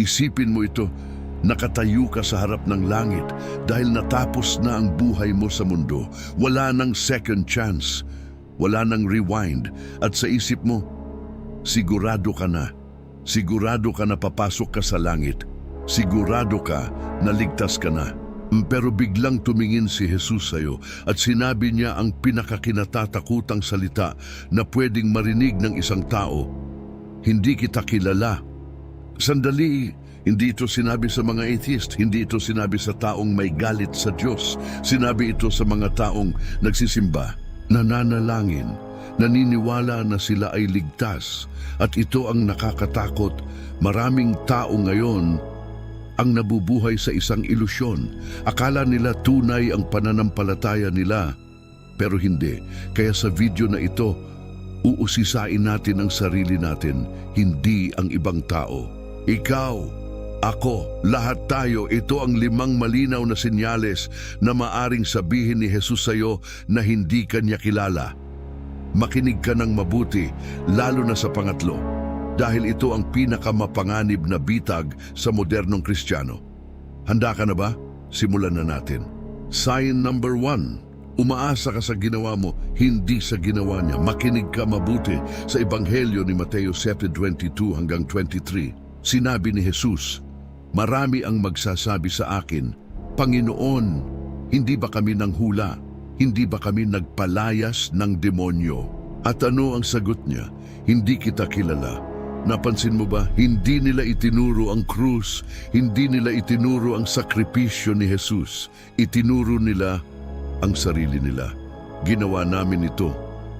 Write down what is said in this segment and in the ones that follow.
Isipin mo ito, nakatayo ka sa harap ng langit dahil natapos na ang buhay mo sa mundo. Wala nang second chance, wala nang rewind. At sa isip mo, sigurado ka na. Sigurado ka na papasok ka sa langit. Sigurado ka na ligtas ka na. Pero biglang tumingin si Jesus sa'yo at sinabi niya ang pinakakinatatakutang salita na pwedeng marinig ng isang tao. Hindi kita kilala. Sandali, hindi ito sinabi sa mga atheist, hindi ito sinabi sa taong may galit sa Diyos. Sinabi ito sa mga taong nagsisimba, nananalangin, naniniwala na sila ay ligtas. At ito ang nakakatakot. Maraming tao ngayon ang nabubuhay sa isang ilusyon. Akala nila tunay ang pananampalataya nila, pero hindi. Kaya sa video na ito, uusisain natin ang sarili natin, hindi ang ibang tao. Ikaw, ako, lahat tayo, ito ang 5 malinaw na senyales na maaring sabihin ni Jesus sa'yo na hindi ka niya kilala. Makinig ka ng mabuti, lalo na sa pangatlo, dahil ito ang pinakamapanganib na bitag sa modernong Kristiyano. Handa ka na ba? Simulan na natin. Sign number 1. Umaasa ka sa ginawa mo, hindi sa ginawa niya. Makinig ka mabuti sa Ebanghelyo ni Mateo 7:22 hanggang 23. Sinabi ni Jesus, marami ang magsasabi sa akin, Panginoon, hindi ba kami nanghula? Hindi ba kami nagpalayas ng demonyo? At ano ang sagot niya? Hindi kita kilala. Napansin mo ba? Hindi nila itinuro ang krus. Hindi nila itinuro ang sakripisyo ni Jesus. Itinuro nila ang sarili nila. Ginawa namin ito.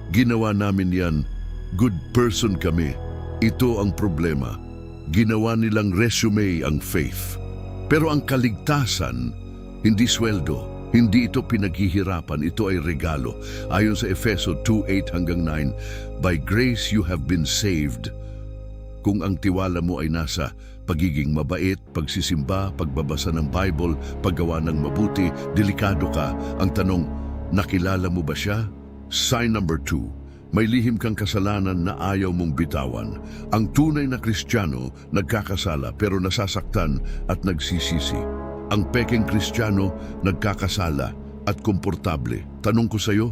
Ginawa namin yan. Good person kami. Ito ang problema. Ginawa nilang resume ang faith. Pero ang kaligtasan, hindi sweldo. Hindi ito pinaghihirapan, ito ay regalo. Ayon sa Efeso 2:8 hanggang 9, by grace you have been saved. Kung ang tiwala mo ay nasa pagiging mabait, pagsisimba, pagbabasa ng Bible, paggawa ng mabuti, delikado ka. Ang tanong, nakilala mo ba siya? Sign number 2, may lihim kang kasalanan na ayaw mong bitawan. Ang tunay na Kristiyano nagkakasala pero nasasaktan at nagsisisi. Ang pekeng Kristiyano nagkakasala at komportable. Tanong ko sa'yo,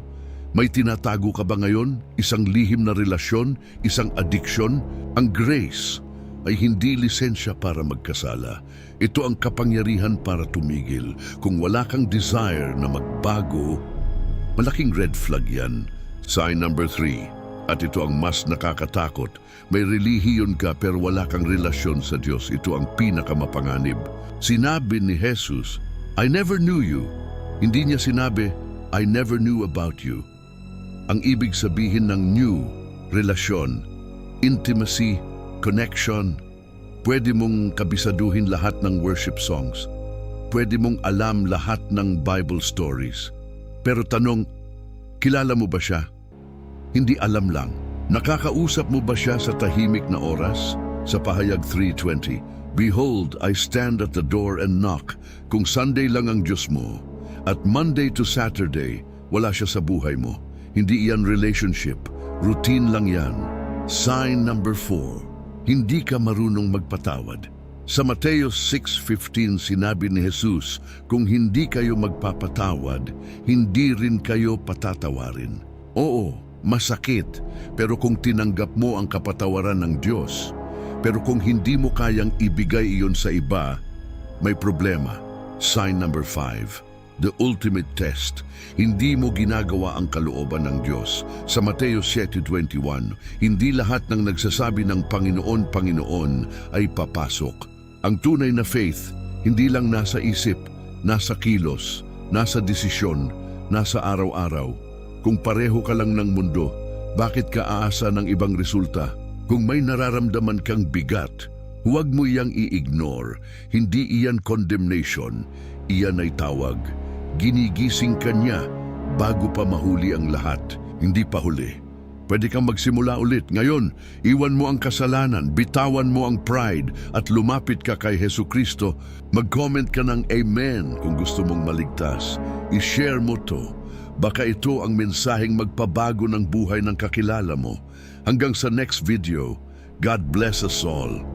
may tinatago ka ba ngayon? Isang lihim na relasyon? Isang addiction? Ang grace ay hindi lisensya para magkasala. Ito ang kapangyarihan para tumigil. Kung wala kang desire na magbago, malaking red flag yan. Sign number 3. At ito ang mas nakakatakot. May relihiyon ka pero wala kang relasyon sa Diyos. Ito ang pinakamapanganib. Sinabi ni Jesus, I never knew you. Hindi niya sinabi, I never knew about you. Ang ibig sabihin ng new, relasyon, intimacy, connection. Pwede mong kabisaduhin lahat ng worship songs. Pwede mong alam lahat ng Bible stories. Pero tanong, kilala mo ba siya? Hindi alam lang. Nakakausap mo ba siya sa tahimik na oras? Sa Pahayag 3:20, Behold, I stand at the door and knock. Kung Sunday lang ang Diyos mo, at Monday to Saturday, wala siya sa buhay mo. Hindi iyan relationship. Routine lang yan. Sign number 4, hindi ka marunong magpatawad. Sa Mateo 6:15 sinabi ni Jesus, kung hindi kayo magpapatawad, hindi rin kayo patatawarin. Oo, masakit, pero kung tinanggap mo ang kapatawaran ng Diyos, pero kung hindi mo kayang ibigay iyon sa iba, may problema. Sign number 5, the ultimate test. Hindi mo ginagawa ang kalooban ng Diyos. Sa Mateo 7:21, hindi lahat ng nagsasabi ng Panginoon, Panginoon ay papasok. Ang tunay na faith, hindi lang nasa isip, nasa kilos, nasa desisyon, nasa araw-araw. Kung pareho ka lang ng mundo, bakit ka aasa ng ibang resulta? Kung may nararamdaman kang bigat, huwag mo iyang i-ignore. Hindi iyan condemnation, iyan ay tawag. Ginigising ka niya bago pa mahuli ang lahat, hindi pa huli. Pwede kang magsimula ulit. Ngayon, iwan mo ang kasalanan, bitawan mo ang pride at lumapit ka kay Jesucristo. Mag-comment ka ng Amen kung gusto mong maligtas. I-share mo to. Baka ito ang mensaheng magpabago ng buhay ng kakilala mo. Hanggang sa next video, God bless us all.